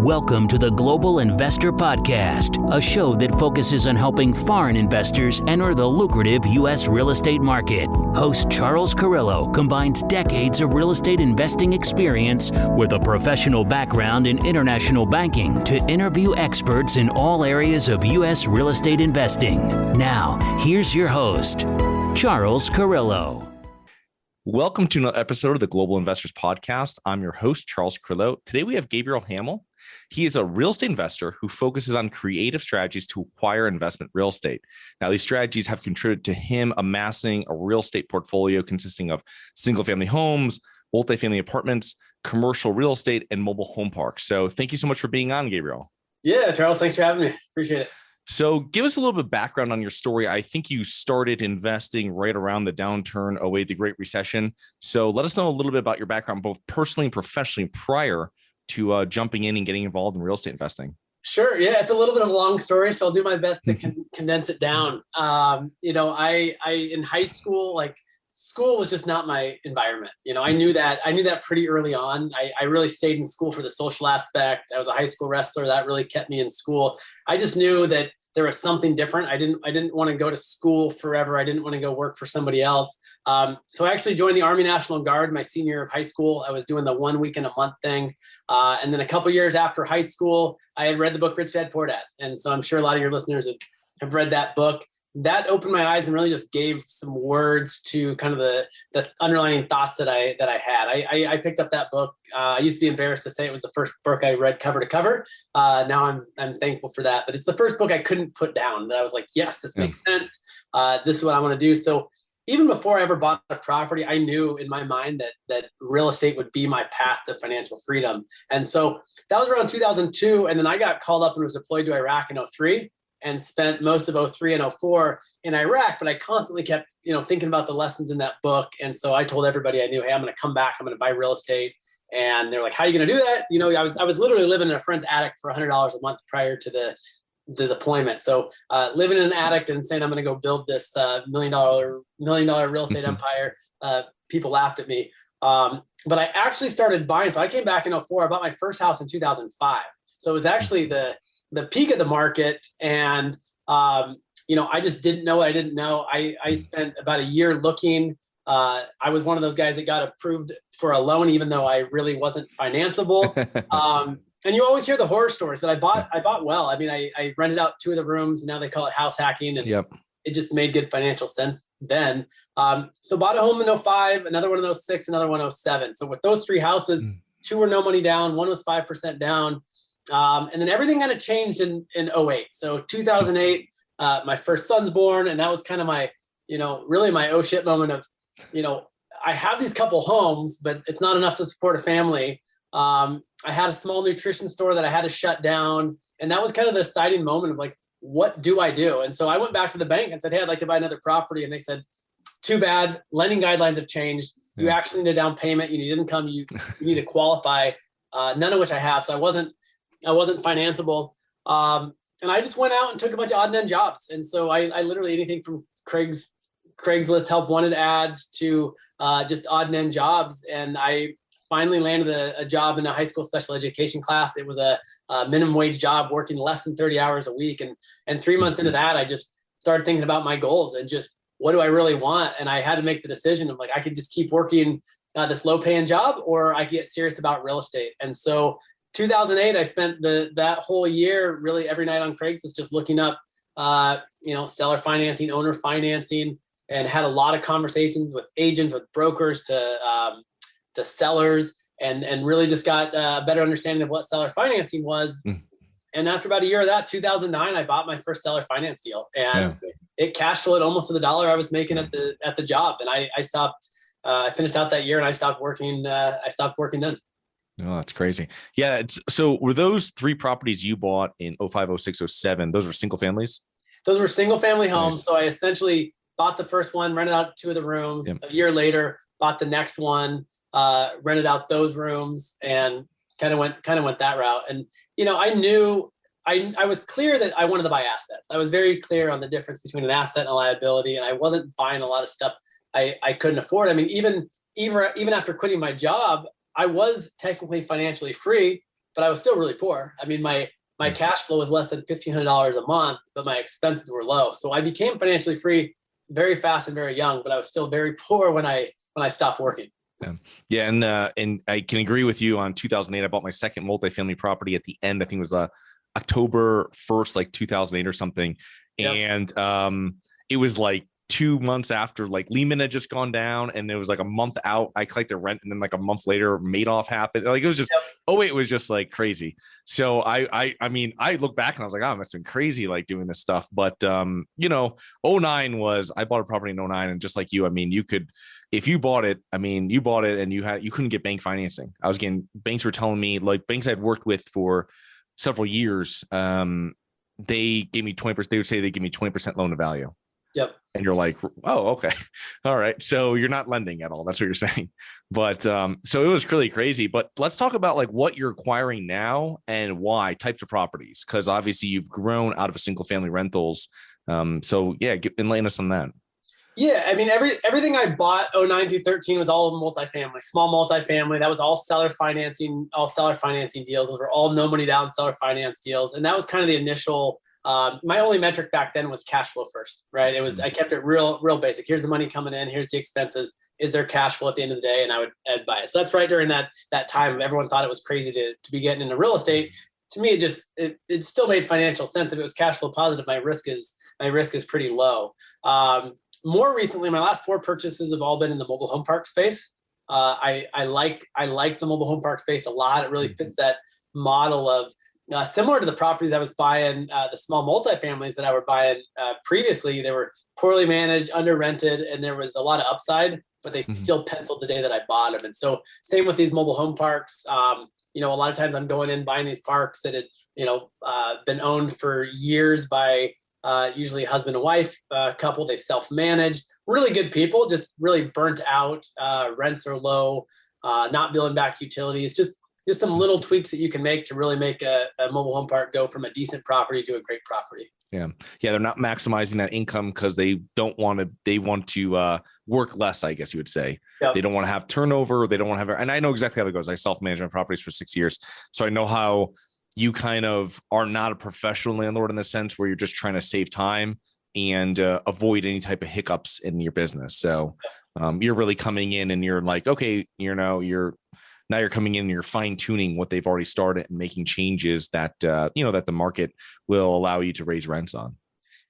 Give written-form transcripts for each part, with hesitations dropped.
Welcome to the Global Investor Podcast, a show that focuses on helping foreign investors enter the lucrative U.S. real estate market. Host Charles Carillo combines decades of real estate investing experience with a professional background in international banking to interview experts in all areas of U.S. real estate investing. Now, here's your host, Charles Carillo. Welcome to another episode of the Global Investors Podcast. I'm your host, Charles Carillo. Today we have Gabriel Hamel. He is a real estate investor who focuses on creative strategies to acquire investment real estate. Now, these strategies have contributed to him amassing a real estate portfolio consisting of single-family homes, multifamily apartments, commercial real estate, and mobile home parks. So thank you so much for being on, Gabriel. Yeah, Charles, thanks for having me. Appreciate it. So give us a little bit of background on your story. I think you started investing right around the downturn, the Great Recession. So let us know a little bit about your background, both personally and professionally, prior to jumping in and getting involved in real estate investing. Sure. Yeah, it's a little bit of a long story, so I'll do my best to condense it down. I in high school, school was just not my environment. I knew that pretty early on. I really stayed in school for the social aspect. I was a high school wrestler. That really kept me in school. I just knew that there was something different. I didn't want to go to school forever. I didn't want to go work for somebody else. So I actually joined the Army National Guard my senior year of high school. I was doing the 1 week in a month thing. And then a couple years after high school, I had read the book Rich Dad Poor Dad. And so I'm sure a lot of your listeners have read that book. That opened my eyes and really just gave some words to kind of the underlying thoughts that I had. I picked up that book. I used to be embarrassed to say it was the first book I read cover to cover. Now I'm thankful for that. But it's the first book I couldn't put down. That I was like, yes, this makes sense. This is what I want to do. So even before I ever bought a property, I knew in my mind that real estate would be my path to financial freedom. And so that was around 2002. And then I got called up and was deployed to Iraq in 2003. And spent most of 2003 and 2004 in Iraq, but I constantly kept, thinking about the lessons in that book. And so I told everybody I knew, hey, I'm going to come back. I'm going to buy real estate. And they're like, how are you going to do that? I was literally living in a friend's attic for $100 a month prior to the deployment. So living in an attic and saying I'm going to go build this $1 million real estate empire, people laughed at me. But I actually started buying. So I came back in 2004. I bought my first house in 2005. So it was actually the peak of the market. And, I just didn't know what I didn't know. I spent about a year looking. I was one of those guys that got approved for a loan, even though I really wasn't financeable. And you always hear the horror stories, but I bought well. I mean, I rented out 2 of the rooms. And now they call it house hacking. And It just made good financial sense then. So bought a home in 2005, another one in 2006, another one in 2007. So with those 3 houses, 2 were no money down, 1 was 5% down. And then everything kind of changed in 2008. So 2008, my first son's born. And that was kind of my, really my oh shit moment of, I have these couple homes, but it's not enough to support a family. I had a small nutrition store that I had to shut down. And that was kind of the deciding moment of like, what do I do? And so I went back to the bank and said, hey, I'd like to buy another property. And they said, too bad. Lending guidelines have changed. You actually need a down payment. You need income. You need to qualify, none of which I have. So I wasn't financeable. And I just went out and took a bunch of odd and end jobs. And so I literally anything from Craigslist help wanted ads to just odd and end jobs. And I finally landed a job in a high school special education class. It was a minimum wage job working less than 30 hours a week. And 3 months into that, I just started thinking about my goals and just what do I really want? And I had to make the decision of like, I could just keep working this low paying job or I could get serious about real estate. And so 2008, I spent that whole year really every night on Craigslist just looking up, seller financing, owner financing, and had a lot of conversations with agents, with brokers, to sellers, and really just got a better understanding of what seller financing was. And after about a year of that, 2009, I bought my first seller finance deal, and it cash flowed almost to the dollar I was making at the job. And I stopped. I finished out that year, and I stopped working. I stopped working then. Oh, that's crazy. Yeah. So were those 3 properties you bought in 2005, 2006, 2007, those were single families? Those were single family homes. Nice. So I essentially bought the first one, rented out 2 of the rooms. A year later, bought the next one, rented out those rooms, and kind of went that route. And, I knew I was clear that I wanted to buy assets. I was very clear on the difference between an asset and a liability. And I wasn't buying a lot of stuff I couldn't afford. I mean, even after quitting my job, I was technically financially free, but I was still really poor. I mean, my cash flow was less than $1,500 a month, but my expenses were low. So I became financially free very fast and very young, but I was still very poor when I stopped working. Yeah. And I can agree with you on 2008. I bought my second multifamily property at the end. I think it was October 1st, like 2008 or something. Yep. And it was like 2 months after like Lehman had just gone down, and it was like a month out. I collected rent, and then like a month later, Madoff happened. Like it was just, it was just like crazy. So I mean, I look back and I was like, oh, I must have been crazy like doing this stuff. But you know, 09 was, I bought a property in 09, and just like you, I mean, you could, if you bought it, I mean, you bought it and you couldn't get bank financing. Banks were telling me, like banks I'd worked with for several years, they gave me 20%. They would say they give me 20% loan to value. Yep. And you're like, oh, okay. All right. So you're not lending at all. That's what you're saying. But so it was really crazy. But let's talk about like what you're acquiring now and why, types of properties, because obviously you've grown out of a single family rentals. So yeah, enlighten us on that. Yeah, I mean, everything I bought 09 through 13 was all multifamily, small multifamily. That was all seller financing deals. Those were all no money down seller finance deals. And that was kind of the initial, my only metric back then was cash flow first, right? It was, I kept it real basic. Here's the money coming in. Here's the expenses. Is there cash flow at the end of the day? And I'd buy it. So that's right during that time. Everyone thought it was crazy to be getting into real estate. To me, it still made financial sense. If it was cash flow positive, my risk is pretty low. More recently, my last 4 purchases have all been in the mobile home park space. I like the mobile home park space a lot. It really fits that model of similar to the properties I was buying, the small multifamilies that I were buying previously. They were poorly managed, under rented, and there was a lot of upside, but they still penciled the day that I bought them. And so same with these mobile home parks. You know, a lot of times I'm going in buying these parks that had, been owned for years by usually husband and wife couple. They've self-managed, really good people, just really burnt out. Rents are low, not billing back utilities, just some little tweaks that you can make to really make a mobile home park go from a decent property to a great property. Yeah. They're not maximizing that income because they want to work less, I guess you would say. Yep. They don't want to have turnover. They don't want to have, and I know exactly how that goes. I self-managed my properties for 6 years. So I know how you kind of are not a professional landlord in the sense where you're just trying to save time and avoid any type of hiccups in your business. So you're really coming in and you're like, okay, you're coming in and you're fine tuning what they've already started and making changes that, that the market will allow you to raise rents on.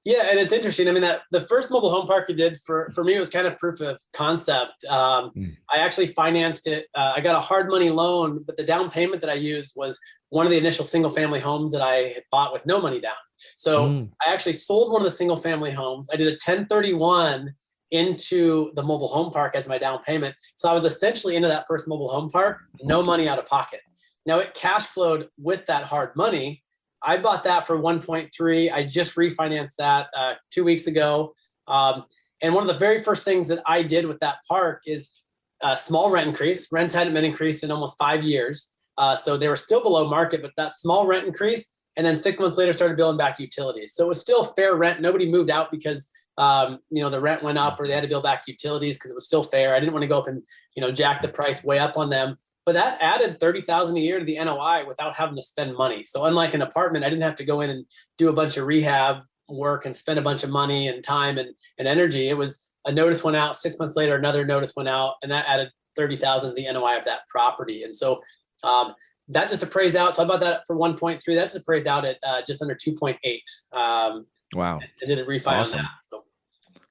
Yeah. And it's interesting. I mean, that the first mobile home park you did for me, it was kind of proof of concept. I actually financed it. I got a hard money loan, but the down payment that I used was one of the initial single family homes that I had bought with no money down. So I actually sold one of the single family homes. I did a 1031 into the mobile home park as my down payment. So I was essentially into that first mobile home park, no money out of pocket. Now it cash flowed with that hard money. I bought that for 1.3. I just refinanced that 2 weeks ago. And one of the very first things that I did with that park is a small rent increase. Rents hadn't been increased in almost 5 years. So they were still below market, but that small rent increase, and then 6 months later started billing back utilities. So it was still fair rent. Nobody moved out because the rent went up or they had to bill back utilities because it was still fair. I didn't want to go up and jack the price way up on them. But that added $30,000 a year to the NOI without having to spend money. So unlike an apartment, I didn't have to go in and do a bunch of rehab work and spend a bunch of money and time and energy. It was a notice went out, 6 months later, another notice went out, and that added $30,000 to the NOI of that property. And so that just appraised out. So I bought that for 1.3. That's appraised out at just under 2.8. Wow. I did a refi on that. So.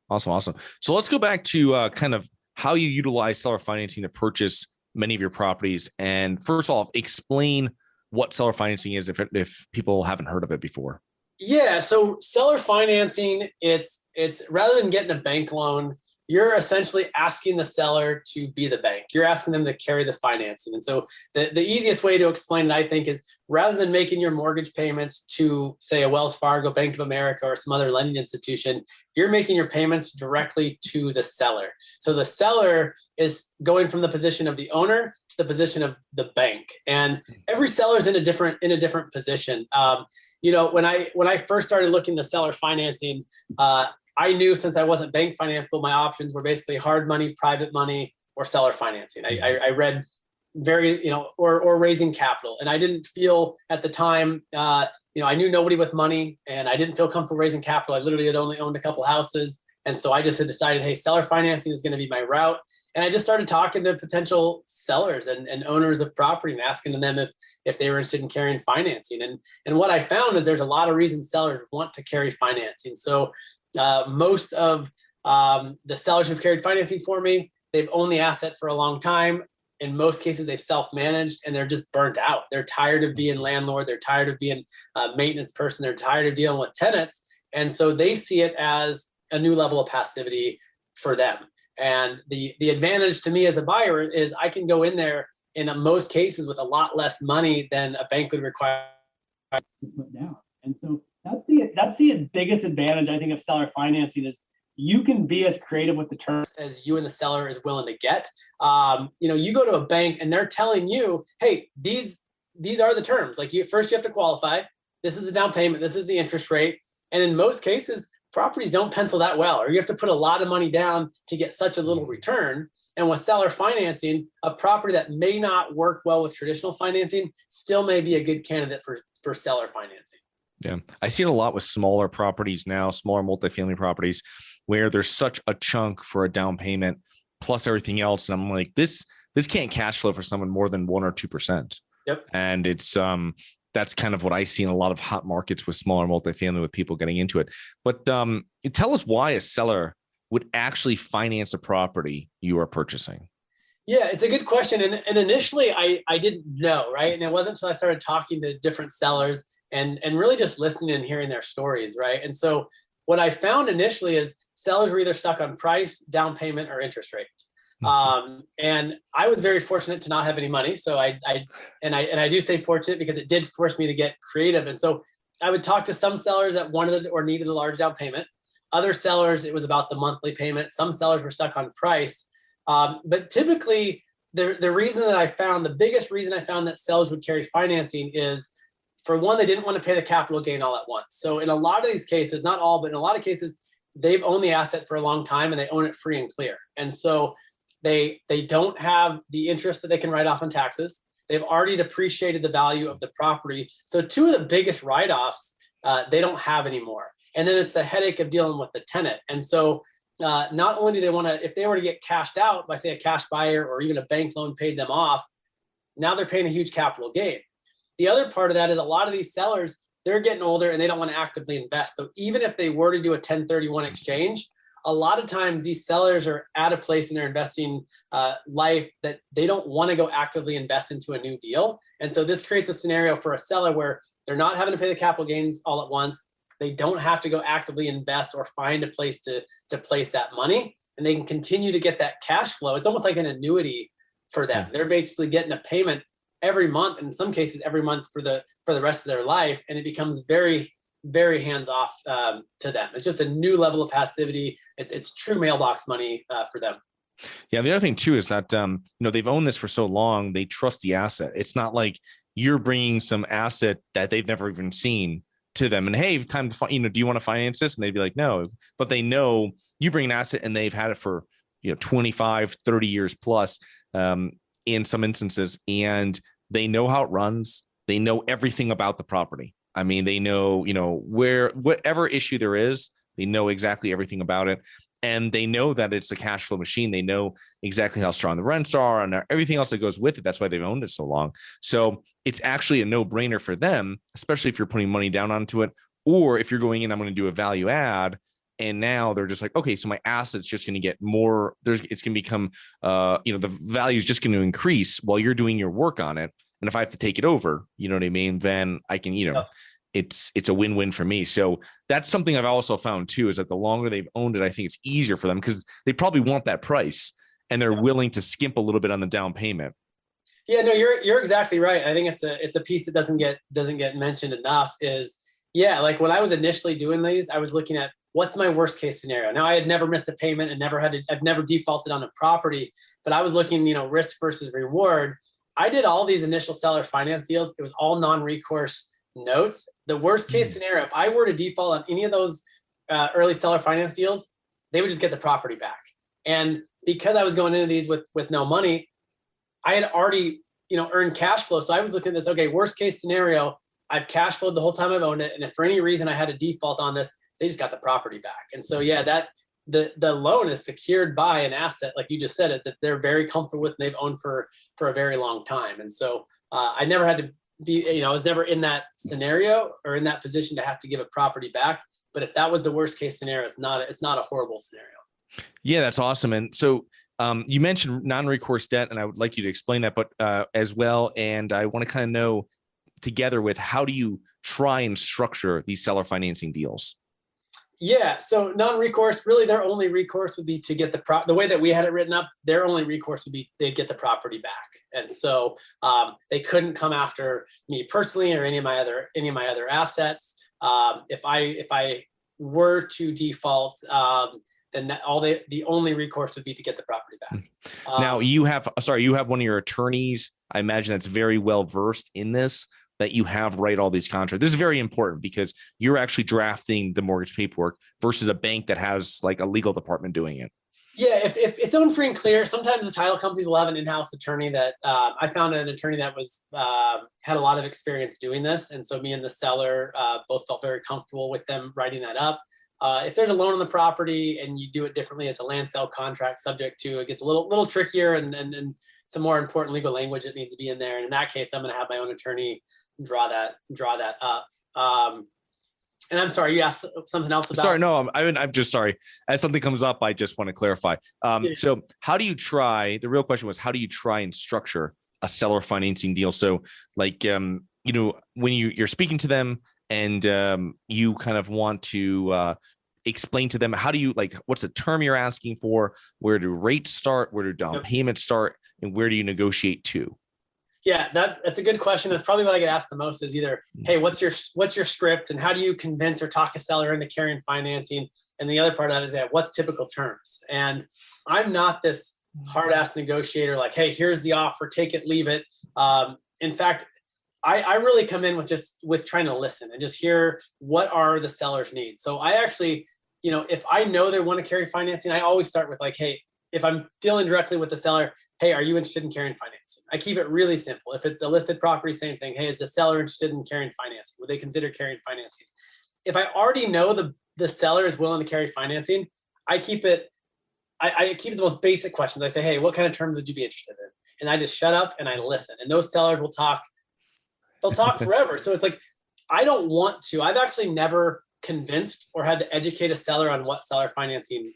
Awesome. So let's go back to kind of how you utilize seller financing to purchase many of your properties. And first off, explain what seller financing is if people haven't heard of it before. Yeah. So seller financing, it's rather than getting a bank loan, you're essentially asking the seller to be the bank. You're asking them to carry the financing. And so the easiest way to explain it, I think, is rather than making your mortgage payments to, say, a Wells Fargo, Bank of America, or some other lending institution, you're making your payments directly to the seller. So the seller is going from the position of the owner to the position of the bank. And every seller is in a different position. When I first started looking to seller financing, I knew since I wasn't bank financeable, my options were basically hard money, private money, or seller financing. I read very, or raising capital. And I didn't feel at the time, I knew nobody with money, and I didn't feel comfortable raising capital. I literally had only owned a couple houses. And so I just had decided, hey, seller financing is going to be my route. And I just started talking to potential sellers and owners of property and asking them if they were interested in carrying financing. And what I found is there's a lot of reasons sellers want to carry financing. So most of the sellers who've carried financing for me, they've owned the asset for a long time. In most cases, they've self-managed and they're just burnt out. They're tired of being landlord. They're tired of being a maintenance person. They're tired of dealing with tenants. And so they see it as a new level of passivity for them. And the advantage to me as a buyer is I can go in there in most cases with a lot less money than a bank would require to put down. And so that's the biggest advantage, I think, of seller financing is you can be as creative with the terms as you and the seller is willing to get. You go to a bank and they're telling you, hey, these are the terms. Like first you have to qualify. This is the down payment. This is the interest rate. And in most cases, properties don't pencil that well, or you have to put a lot of money down to get such a little return. And with seller financing, a property that may not work well with traditional financing still may be a good candidate for seller financing. Yeah. I see it a lot with smaller properties now, smaller multifamily properties, where there's such a chunk for a down payment plus everything else. And I'm like, this can't cash flow for someone more than 1 or 2%. Yep. And it's, that's kind of what I see in a lot of hot markets with smaller multifamily with people getting into it. But tell us why a seller would actually finance a property you are purchasing. Yeah, it's a good question. And initially I didn't know, right? And it wasn't until I started talking to different sellers and really just listening and hearing their stories, right? And so what I found initially is sellers were either stuck on price, down payment, or interest rate. And I was very fortunate to not have any money. So I do say fortunate because it did force me to get creative. And so I would talk to some sellers that wanted or needed a large down payment. Other sellers, it was about the monthly payment. Some sellers were stuck on price. But typically the reason that the biggest reason I found that sellers would carry financing is, for one, they didn't want to pay the capital gain all at once. So in a lot of these cases, not all, but in a lot of cases, they've owned the asset for a long time and they own it free and clear. And so they don't have the interest that they can write off on taxes. They've already depreciated the value of the property. So two of the biggest write-offs they don't have anymore. And then it's the headache of dealing with the tenant. And so not only do they want to, if they were to get cashed out by, say, a cash buyer or even a bank loan paid them off, now they're paying a huge capital gain. The other part of that is a lot of these sellers, they're getting older and they don't want to actively invest. So even if they were to do a 1031 exchange, a lot of times these sellers are at a place in their investing life that they don't want to go actively invest into a new deal. And so this creates a scenario for a seller where they're not having to pay the capital gains all at once. They don't have to go actively invest or find a place to place that money, and they can continue to get that cash flow. It's almost like an annuity for them. They're basically getting a payment every month, and in some cases every month for the rest of their life, and it becomes very, very hands-off to them. It's just a new level of passivity. It's true mailbox money for them. Yeah. The other thing too is that, they've owned this for so long, they trust the asset. It's not like you're bringing some asset that they've never even seen to them and, hey, time to do you want to finance this? And they'd be like, no, but they know you bring an asset and they've had it for, 25, 30 years plus in some instances, and they know how it runs. They know everything about the property. I mean, they know, whatever issue there is, they know exactly everything about it. And they know that it's a cash flow machine. They know exactly how strong the rents are and everything else that goes with it. That's why they've owned it so long. So it's actually a no-brainer for them, especially if you're putting money down onto it, or if you're going in, I'm going to do a value add. And now they're just like, okay, so my asset's just going to get more. It's going to become, the value is just going to increase while you're doing your work on it. And if I have to take it over, you know what I mean? Then I can, it's a win-win for me. So that's something I've also found too, is that the longer they've owned it, I think it's easier for them because they probably want that price and they're willing to skimp a little bit on the down payment. Yeah, no, you're exactly right. I think it's a piece that doesn't get mentioned enough is, like when I was initially doing these, I was looking at what's my worst case scenario. Now I had never missed a payment and I've never defaulted on a property, but I was looking, risk versus reward. I did all these initial seller finance deals. It was all non-recourse notes. The worst case scenario, if I were to default on any of those early seller finance deals, they would just get the property back. And because I was going into these with no money, I had already earn cash flow. So I was looking at this, okay, worst case scenario, I've cash flowed the whole time I've owned it. And if for any reason I had a default on this, they just got the property back. And so, yeah, that the loan is secured by an asset, like you just said it, that they're very comfortable with and they've owned for a very long time. And so I never had to be, I was never in that scenario or in that position to have to give a property back. But if that was the worst case scenario, it's not a horrible scenario. Yeah, that's awesome. And so you mentioned non-recourse debt, and I would like you to explain that, but as well. And I want to kind of know together with, how do you try and structure these seller financing deals? Yeah. So non-recourse, really their only recourse would be to get the way that we had it written up, their only recourse would be they'd get the property back. And so they couldn't come after me personally or any of my other assets. If I were to default, then the only recourse would be to get the property back. Now you have one of your attorneys, I imagine, that's very well versed in this, that you have write all these contracts. This is very important because you're actually drafting the mortgage paperwork versus a bank that has like a legal department doing it. Yeah, if it's own free and clear, sometimes the title companies will have an in-house attorney that I found an attorney that was had a lot of experience doing this. And so me and the seller both felt very comfortable with them writing that up. If there's a loan on the property and you do it differently, it's a land sale contract subject to, it gets a little trickier and some more important legal language that needs to be in there. And in that case, I'm going to have my own attorney draw that up. And I'm sorry, you asked something else about. Sorry, no, I'm just sorry. As something comes up, I just want to clarify. So how do you try, the real question was, how do you try and structure a seller financing deal? So like, when you're speaking to them and you kind of want to explain to them, how do you, like, what's the term you're asking for? Where do rates start? Where do down payments start? And where do you negotiate to? Yeah, that's a good question. That's probably what I get asked the most is either, hey, what's your script and how do you convince or talk a seller into carrying financing? And the other part of that is, what's typical terms? And I'm not this hard ass negotiator like, hey, here's the offer, take it, leave it. In fact, I really come in with trying to listen and just hear what are the seller's needs. So I actually, if I know they want to carry financing, I always start with like, hey, if I'm dealing directly with the seller, hey, are you interested in carrying financing? I keep it really simple. If it's a listed property, same thing. Hey, is the seller interested in carrying financing? Would they consider carrying financing? If I already know the seller is willing to carry financing, I keep it the most basic questions. I say, hey, what kind of terms would you be interested in? And I just shut up and I listen. And those sellers will talk. They'll talk forever. So it's like, I don't want to. I've actually never convinced or had to educate a seller on what seller financing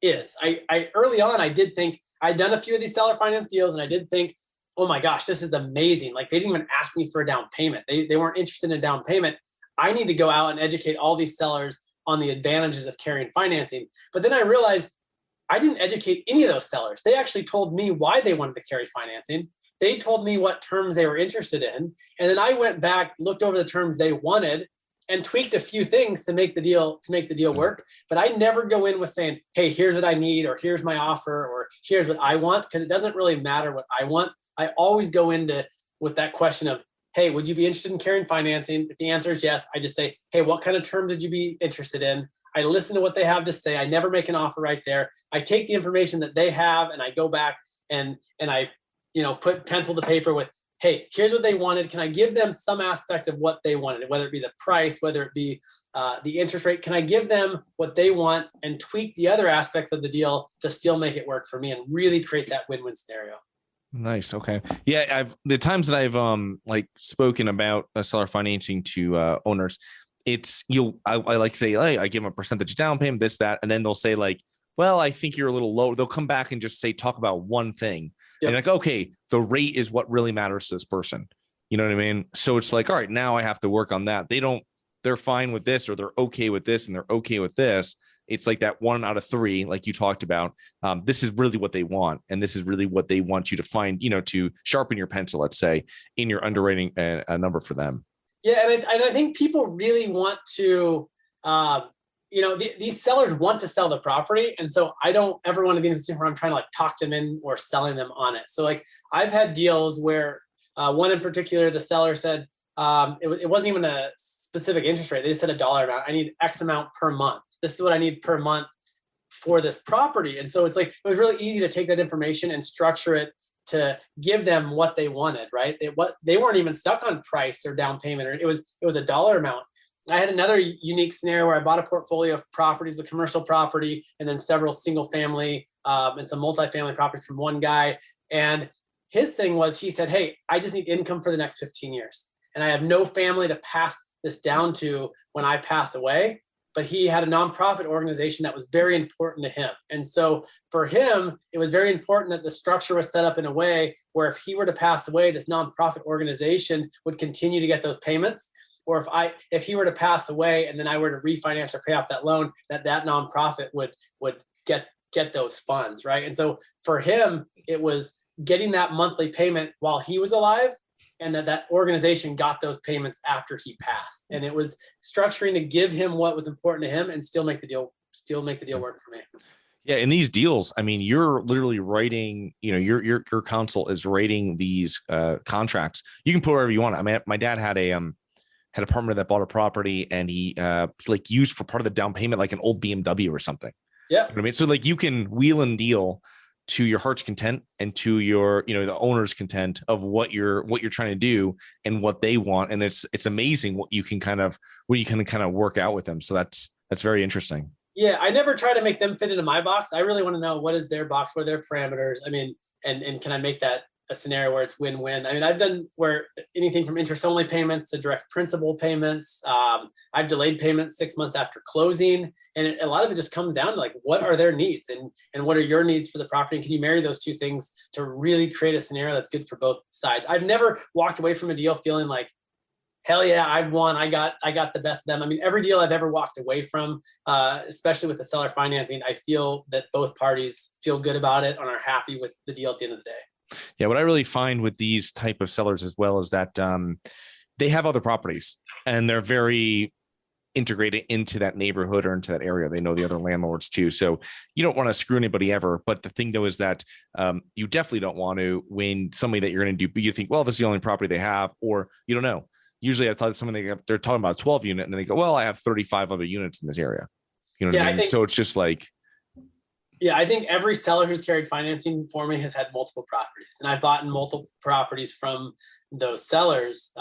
is. I early on, I did think I'd done a few of these seller finance deals and I did think, oh my gosh, this is amazing. Like they didn't even ask me for a down payment. They weren't interested in a down payment. I need to go out and educate all these sellers on the advantages of carrying financing. But then I realized I didn't educate any of those sellers. They actually told me why they wanted to carry financing. They told me what terms they were interested in. And then I went back, looked over the terms they wanted and tweaked a few things to make the deal work. But I never go in with saying, hey, here's what I need, or here's my offer, or here's what I want, because it doesn't really matter what I want. I always go into with that question of, hey, would you be interested in carrying financing? If the answer is yes, I just say, hey, what kind of terms would you be interested in? I listen to what they have to say. I never make an offer right there. I take the information that they have and I go back and I, put pencil to paper with, hey, here's what they wanted. Can I give them some aspect of what they wanted, whether it be the price, whether it be the interest rate? Can I give them what they want and tweak the other aspects of the deal to still make it work for me and really create that win-win scenario? Nice. Okay. Yeah. The times that I've spoken about seller financing to owners, it's I like to say, hey, I give them a percentage down payment, this, that, and then they'll say like, well, I think you're a little low. They'll come back and just talk about one thing. Yep. And like, okay, the rate is what really matters to this person. You know what I mean? So it's like, all right, now I have to work on that. They're fine with this, or they're okay with this, and they're okay with this. It's like that 1 out of 3, like you talked about. This is really what they want. And this is really what they want you to find, to sharpen your pencil, let's say, in your underwriting a number for them. Yeah. And I think people really want to, these sellers want to sell the property. And so I don't ever want to be in a position where I'm trying to talk them in or selling them on it. So I've had deals where one in particular, the seller said, it wasn't even a specific interest rate. They just said a dollar amount. I need X amount per month. This is what I need per month for this property. And so it's like, it was really easy to take that information and structure it to give them what they wanted, right? They weren't even stuck on price or down payment, or it was a dollar amount. I had another unique scenario where I bought a portfolio of properties, a commercial property, and then several single family and some multifamily properties from one guy. And his thing was, he said, hey, I just need income for the next 15 years. And I have no family to pass this down to when I pass away. But he had a nonprofit organization that was very important to him. And so for him, it was very important that the structure was set up in a way where if he were to pass away, this nonprofit organization would continue to get those payments. Or if he were to pass away and then I were to refinance or pay off that loan, that nonprofit would get those funds, right? And so for him, it was getting that monthly payment while he was alive, and that organization got those payments after he passed. And it was structuring to give him what was important to him and still make the deal work for me. Yeah. In these deals, I mean, you're literally writing, your counsel is writing these contracts. You can put whatever you want. I mean, my dad had a partner that bought a property, and he used for part of the down payment, like an old BMW or something. Yeah. You know what I mean? So like you can wheel and deal to your heart's content and to your, the owner's content of what you're trying to do and what they want. And it's amazing what you can kind of work out with them. So that's very interesting. Yeah. I never try to make them fit into my box. I really want to know what is their box, what are their parameters. I mean, and can I make that a scenario where it's win-win? I mean, I've done where anything from interest only payments to direct principal payments. I've delayed payments 6 months after closing. And a lot of it just comes down to like, what are their needs and what are your needs for the property? And can you marry those two things to really create a scenario that's good for both sides? I've never walked away from a deal feeling like, hell yeah, I've won. I got the best of them. I mean, every deal I've ever walked away from, especially with the seller financing, I feel that both parties feel good about it and are happy with the deal at the end of the day. Yeah. What I really find with these type of sellers as well is that they have other properties and they're very integrated into that neighborhood or into that area. They know the other landlords too. So you don't want to screw anybody ever. But the thing though is that you definitely don't want to, when somebody that you're going to do, but you think, well, this is the only property they have, or you don't know. Usually I tell someone they're talking about a 12 unit and then they go, well, I have 35 other units in this area. You know what I mean? So it's just like, yeah, I think every seller who's carried financing for me has had multiple properties, and I've bought in multiple properties from those sellers.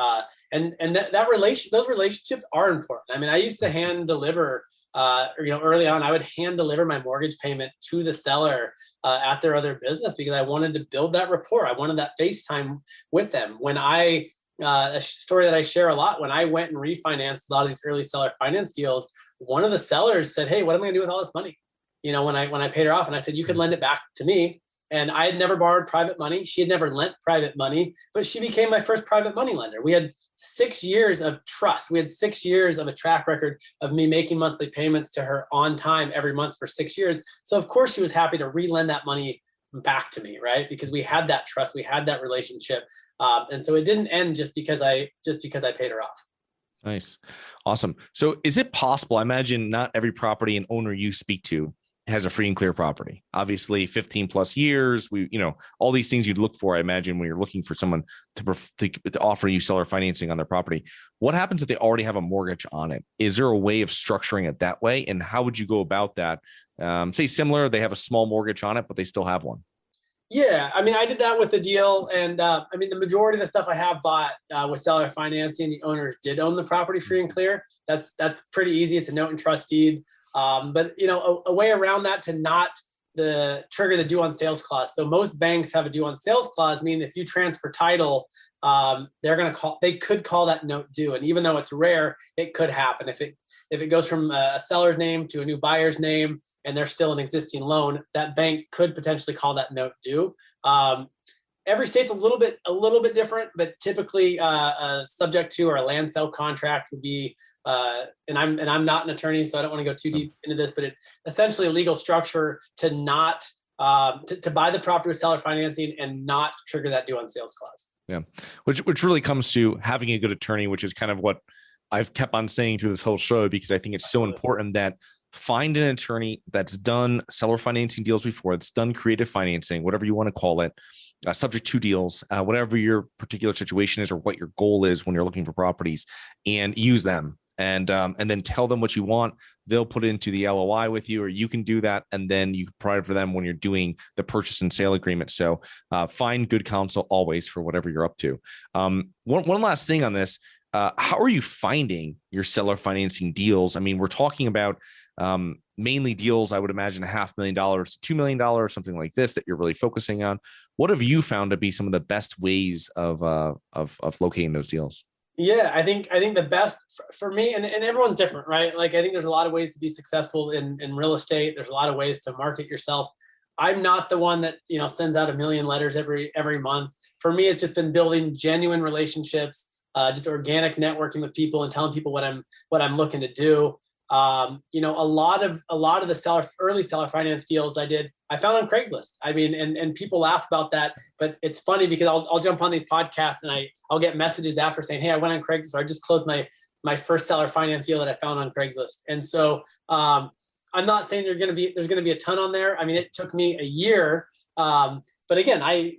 And those relationships are important. I mean, I used to hand deliver, early on, I would hand deliver my mortgage payment to the seller at their other business because I wanted to build that rapport. I wanted that FaceTime with them. When a story that I share a lot, when I went and refinanced a lot of these early seller finance deals, one of the sellers said, hey, what am I gonna do with all this money? When I paid her off, and I said, you could lend it back to me. And I had never borrowed private money. She had never lent private money, but she became my first private money lender. We had 6 years of trust. We had 6 years of a track record of me making monthly payments to her on time every month for 6 years. So of course she was happy to relend that money back to me, right? Because we had that trust, we had that relationship. And so it didn't end just because I paid her off. Nice. Awesome. So is it possible, I imagine not every property and owner you speak to has a free and clear property. Obviously 15 plus years, all these things you'd look for, I imagine, when you're looking for someone to offer you seller financing on their property. What happens if they already have a mortgage on it? Is there a way of structuring it that way? And how would you go about that? Say similar, they have a small mortgage on it, but they still have one. Yeah, I mean, I did that with the deal. And the majority of the stuff I have bought with seller financing, the owners did own the property free and clear. That's pretty easy. It's a note and trust deed. But a way around that to not trigger the due on sales clause. So most banks have a due on sales clause, meaning if you transfer title, they could call that note due. And even though it's rare, it could happen. If it goes from a seller's name to a new buyer's name and there's still an existing loan, that bank could potentially call that note due. Every state's a little bit different, but typically subject to or a land sale contract would be, and I'm not an attorney, so I don't want to go too deep into this, but it essentially a legal structure to not to buy the property with seller financing and not trigger that due on sales clause. Yeah, which really comes to having a good attorney, which is kind of what I've kept on saying through this whole show, because I think it's so important that find an attorney that's done seller financing deals before, that's done creative financing, whatever you want to call it, subject to deals, whatever your particular situation is or what your goal is when you're looking for properties, and use them. and then tell them what you want. They'll put it into the LOI with you, or you can do that, and then you provide for them when you're doing the purchase and sale agreement. So find good counsel always for whatever you're up to. One last thing on this. How are you finding your seller financing deals? I mean, we're talking about mainly deals, I would imagine $500,000 to $2 million, something like this, that you're really focusing on. What have you found to be some of the best ways of locating those deals? Yeah, I think the best for me, and everyone's different, right? Like, I think there's a lot of ways to be successful in real estate. There's a lot of ways to market yourself. I'm not the one that, sends out 1 million letters every month. For me, it's just been building genuine relationships, just organic networking with people and telling people what I'm looking to do. A lot of the early seller finance deals I found on Craigslist. I mean, and people laugh about that, but it's funny because I'll jump on these podcasts and I'll get messages after saying, hey, I went on Craigslist, or I just closed my first seller finance deal that I found on Craigslist. And so I'm not saying there's going to be a ton on there. I mean, it took me a year. But again, I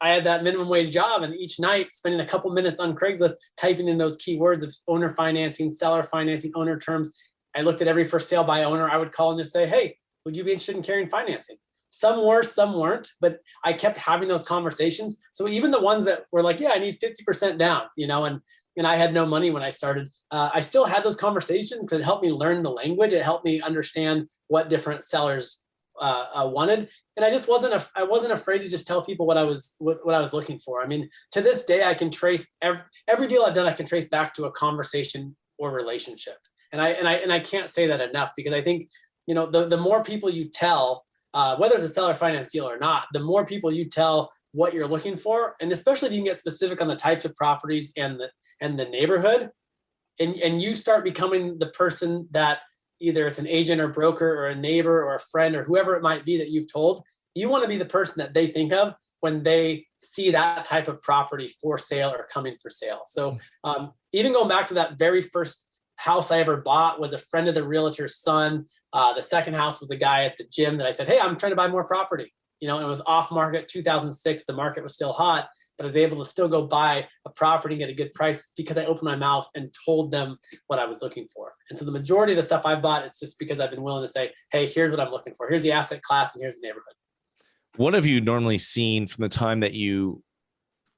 had that minimum wage job, and each night spending a couple minutes on Craigslist, typing in those keywords of owner financing, seller financing, owner terms. I looked at every for sale by owner. I would call and just say, hey, would you be interested in carrying financing? Some were, some weren't, but I kept having those conversations. So even the ones that were like, yeah, I need 50% down, and I had no money when I started, I still had those conversations because it helped me learn the language. It helped me understand what different sellers wanted. And I wasn't afraid to just tell people what I was looking for. I mean, to this day, I can trace every deal I've done, I can trace back to a conversation or relationship. And I can't say that enough, because I think, the more people you tell, whether it's a seller finance deal or not, the more people you tell what you're looking for, and especially if you can get specific on the types of properties and the neighborhood, and you start becoming the person that either it's an agent or broker or a neighbor or a friend or whoever it might be that you've told, you want to be the person that they think of when they see that type of property for sale or coming for sale. So even going back to that very first house I ever bought was a friend of the realtor's son. The second house was a guy at the gym that I said, hey, I'm trying to buy more property. It was off market, 2006. The market was still hot, but I was able to still go buy a property and get a good price because I opened my mouth and told them what I was looking for. And so the majority of the stuff I bought, it's just because I've been willing to say, hey, here's what I'm looking for. Here's the asset class and here's the neighborhood. What have you normally seen from the time that you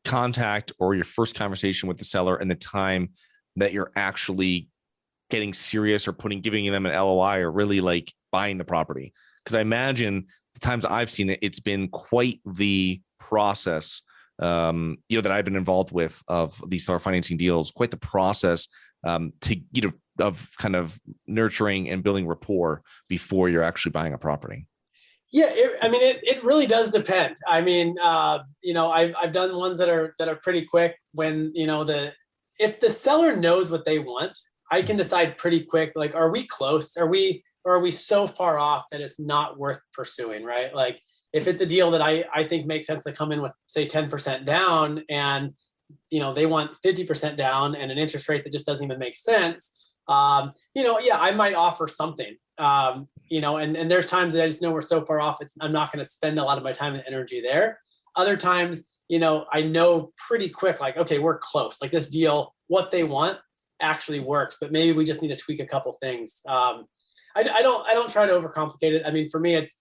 contact or your first conversation with the seller and the time that you're actually getting serious or giving them an LOI or really like buying the property? Because I imagine the times I've seen it, it's been quite the process, that I've been involved with of these seller financing deals, quite the process of kind of nurturing and building rapport before you're actually buying a property. Yeah, it really does depend. I mean, I've done ones that are pretty quick when, if the seller knows what they want, I can decide pretty quick, like, are we close? Are we so far off that it's not worth pursuing, right? Like, if it's a deal that I think makes sense to come in with, say, 10% down, and, they want 50% down and an interest rate that just doesn't even make sense, I might offer something, and there's times that I just know we're so far off, I'm not going to spend a lot of my time and energy there. Other times, I know pretty quick, like, okay, we're close. Like, this deal, what they want actually works, but maybe we just need to tweak a couple things. I don't try to overcomplicate it. I mean, for me, it's,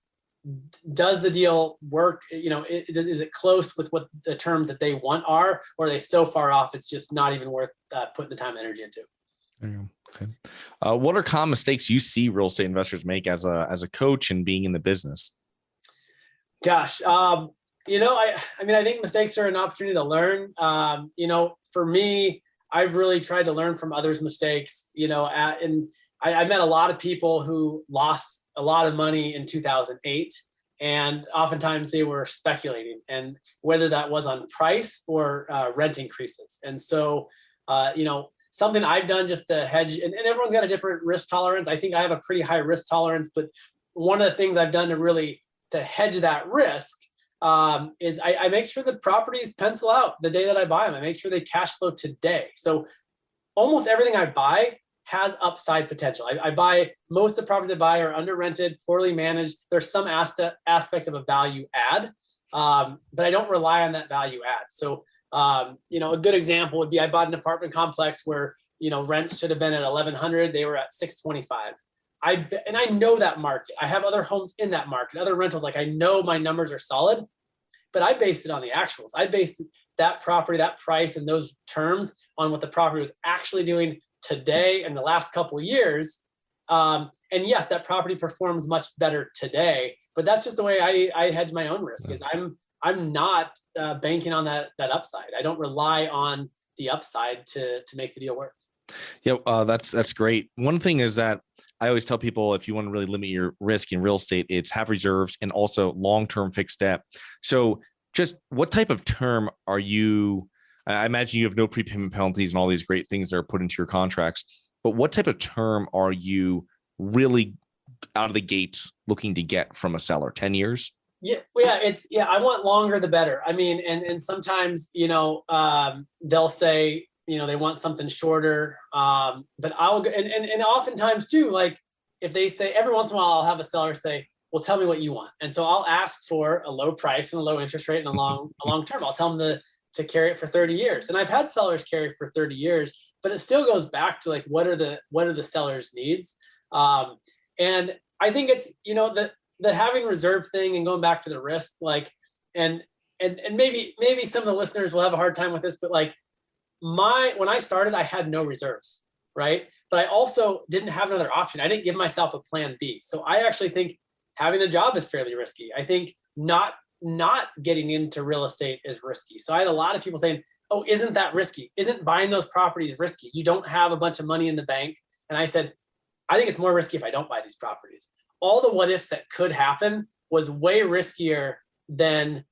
does the deal work? Is it close with what the terms that they want are, or are they so far off it's just not even worth putting the time and energy into? There you go. Okay. What are common mistakes you see real estate investors make as a coach and being in the business? Gosh, I think mistakes are an opportunity to learn. For me, I've really tried to learn from others' mistakes, and I met a lot of people who lost a lot of money in 2008, and oftentimes they were speculating, and whether that was on price or rent increases. And so, something I've done just to hedge, and everyone's got a different risk tolerance. I think I have a pretty high risk tolerance, but one of the things I've done to hedge that risk is I make sure the properties pencil out the day that I buy them. I make sure they cash flow today. So almost everything I buy has upside potential. I buy, most of the properties I buy are under rented, poorly managed. There's some aspect of a value add, but I don't rely on that value add. So, a good example would be, I bought an apartment complex where, rent should have been at 1,100. They were at 625. I know that market. I have other homes in that market, other rentals. Like I know my numbers are solid, but I based it on the actuals. I based that property, that price, and those terms on what the property was actually doing today and the last couple of years. And yes, that property performs much better today, but that's just the way I hedge my own risk. Is I'm not banking on that upside. I don't rely on the upside to make the deal work. Yeah, that's great. One thing is that I always tell people, if you want to really limit your risk in real estate, it's have reserves and also long-term fixed debt. So just what type of term are you? I imagine you have no prepayment penalties and all these great things that are put into your contracts, but what type of term are you really out of the gates looking to get from a seller? 10 years? Yeah. I want longer, the better. I mean, and sometimes, they'll say, they want something shorter. But I'll go, and oftentimes too, like if they say, every once in a while, I'll have a seller say, well, tell me what you want. And so I'll ask for a low price and a low interest rate and a long term. I'll tell them to carry it for 30 years. And I've had sellers carry for 30 years, but it still goes back to like, what are the seller's needs? And I think it's, the having reserve thing and going back to the risk, like, and maybe some of the listeners will have a hard time with this, but like when I started, I had no reserves, right? But I also didn't have another option. I didn't give myself a plan B. So I actually think having a job is fairly risky. I think not getting into real estate is risky. So I had a lot of people saying, oh, isn't that risky? Isn't buying those properties risky? You don't have a bunch of money in the bank. And I said, I think it's more risky if I don't buy these properties. All the what ifs that could happen was way riskier than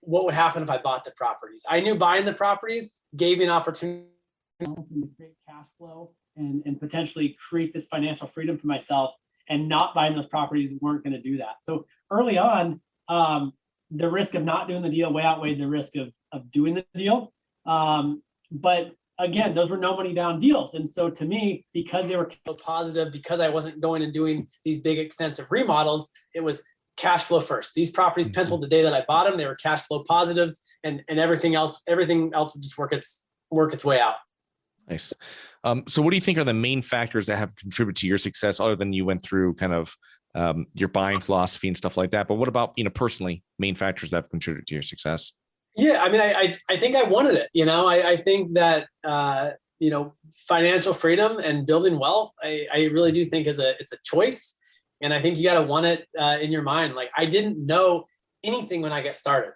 what would happen if I bought the properties. I knew buying the properties gave me an opportunity to create cash flow and potentially create this financial freedom for myself, and not buying those properties weren't going to do that. So early on, the risk of not doing the deal way outweighed the risk of doing the deal. But again, those were no money down deals. And so to me, because they were positive, because I wasn't going and doing these big extensive remodels, it was cash flow first. These properties penciled the day that I bought them, they were cash flow positives, and everything else would just work its way out. Nice. So what do you think are the main factors that have contributed to your success, other than you went through kind of your buying philosophy and stuff like that? But what about, personally, main factors that have contributed to your success? Yeah, I mean, I think I wanted it. I think that financial freedom and building wealth, I really do think it's a choice, and I think you got to want it in your mind. Like I didn't know anything when I got started.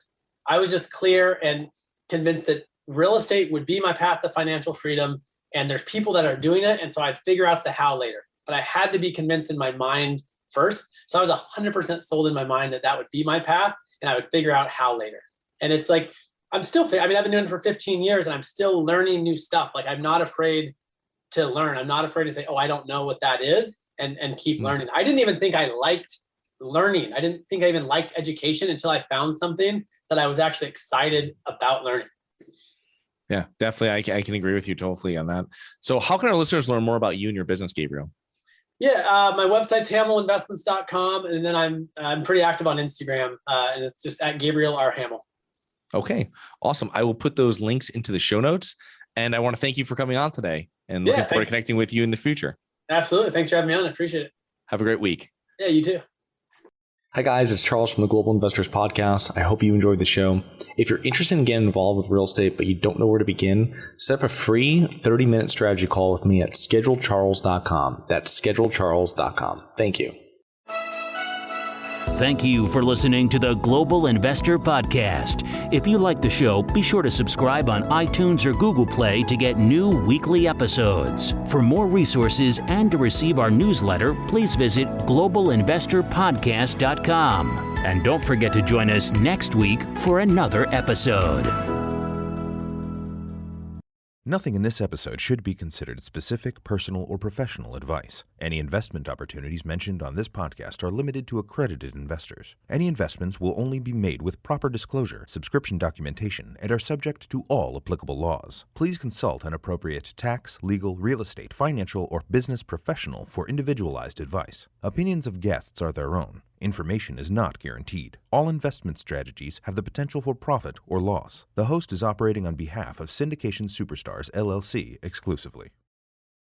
I was just clear and convinced that real estate would be my path to financial freedom, and there's people that are doing it, and so I'd figure out the how later. But I had to be convinced in my mind first. So I was 100% sold in my mind that would be my path, and I would figure out how later. And it's like, I've been doing it for 15 years and I'm still learning new stuff. Like I'm not afraid to learn. I'm not afraid to say, oh, I don't know what that is, and keep learning. I didn't even think I liked learning. I didn't think I even liked education until I found something that I was actually excited about learning. Yeah, definitely. I can agree with you totally on that. So how can our listeners learn more about you and your business, Gabriel? Yeah, my website's hamelinvestments.com. And then I'm pretty active on Instagram, and it's just at Gabriel R. Hamel. Okay, awesome. I will put those links into the show notes, and I want to thank you for coming on today, and looking forward to connecting with you in the future. Absolutely. Thanks for having me on. I appreciate it. Have a great week. Yeah, you too. Hi guys, it's Charles from the Global Investors Podcast. I hope you enjoyed the show. If you're interested in getting involved with real estate, but you don't know where to begin, set up a free 30-minute strategy call with me at schedulecharles.com. That's schedulecharles.com. Thank you. Thank you for listening to the Global Investor Podcast. If you like the show, be sure to subscribe on iTunes or Google Play to get new weekly episodes. For more resources and to receive our newsletter, please visit globalinvestorpodcast.com. And don't forget to join us next week for another episode. Nothing in this episode should be considered specific, personal, or professional advice. Any investment opportunities mentioned on this podcast are limited to accredited investors. Any investments will only be made with proper disclosure, subscription documentation, and are subject to all applicable laws. Please consult an appropriate tax, legal, real estate, financial, or business professional for individualized advice. Opinions of guests are their own. Information is not guaranteed. All investment strategies have the potential for profit or loss. The host is operating on behalf of Syndication Superstars, LLC exclusively.